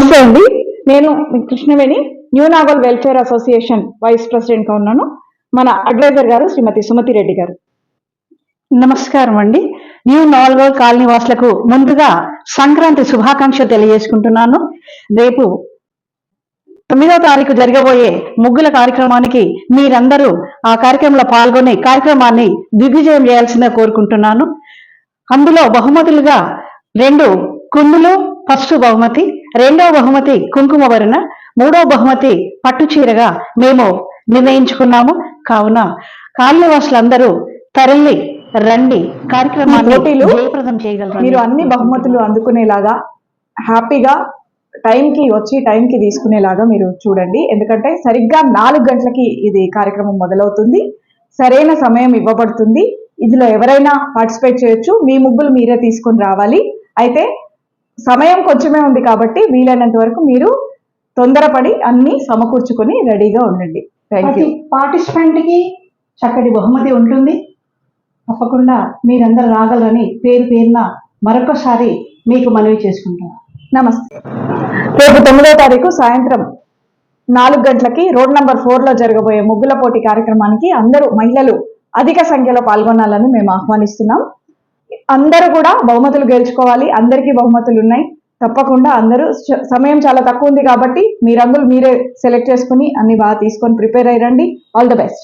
నమస్తే అండి. నేను Krishnaveni, new naval welfare association vice president గా ఉన్నాను. మన అడ్వైజర్ గారు శ్రీమతి సుమతి రెడ్డి గారు. నమస్కారం అండి. న్యూ నావల్ కాలనీ వాసులకు ముందుగా సంక్రాంతి శుభాకాంక్షలు తెలియజేసుకుంటున్నాను. రేపు 9వ తారీఖు జరగబోయే ముగ్గుల కార్యక్రమానికి మీరందరూ ఆ కార్యక్రమంలో పాల్గొని కార్యక్రమాన్ని దిగ్విజయం చేయాల్సిందిగా కోరుకుంటున్నాను. అందులో బహుమతులుగా 2 కుందులు ఫస్ట్ బహుమతి, 2వ బహుమతి కుంకుమ భరణ, 3వ బహుమతి పట్టు చీరగా మేము నిర్ణయించుకున్నాము. కావున కాలనీవాసులందరూ తరలి రండి, కార్యక్రమాన్ని జయప్రదం చేయగలరు. మీరు అన్ని బహుమతులు అందుకునేలాగా హ్యాపీగా టైంకి వచ్చి టైంకి తీసుకునేలాగా మీరు చూడండి. ఎందుకంటే సరిగ్గా 4 గంటలకి ఇది కార్యక్రమం మొదలవుతుంది. సరైన సమయం ఇవ్వబడుతుంది. ఇందులో ఎవరైనా పార్టిసిపేట్ చేయొచ్చు. మీ ముగ్గులు మీరే తీసుకొని రావాలి. అయితే సమయం కొంచెమే ఉంది కాబట్టి వీలైనంత వరకు మీరు తొందరపడి అన్ని సమకూర్చుకొని రెడీగా ఉండండి. ప్రతి పార్టిసిపెంట్ కి చక్కటి బహుమతి ఉంటుంది. తప్పకుండా మీరందరూ రాగలరని పేరున మరొకసారి మీకు మనవి చేసుకుంటున్నాను. నమస్తే. రేపు 9వ తారీఖు సాయంత్రం 4 గంటలకి రోడ్ నంబర్ 4లో జరగబోయే ముగ్గుల పోటీ కార్యక్రమానికి అందరూ మహిళలు అధిక సంఖ్యలో పాల్గొనాలని మేము ఆహ్వానిస్తున్నాం. అందరూ కూడా బహుమతులు గెలుచుకోవాలి. అందరికీ బహుమతులు ఉన్నాయి. తప్పకుండా అందరూ, సమయం చాలా తక్కువ ఉంది కాబట్టి మీరందరూ మీరే సెలెక్ట్ చేసుకుని అన్ని బాగా తీసుకొని ప్రిపేర్ అయ్యండి. All the best.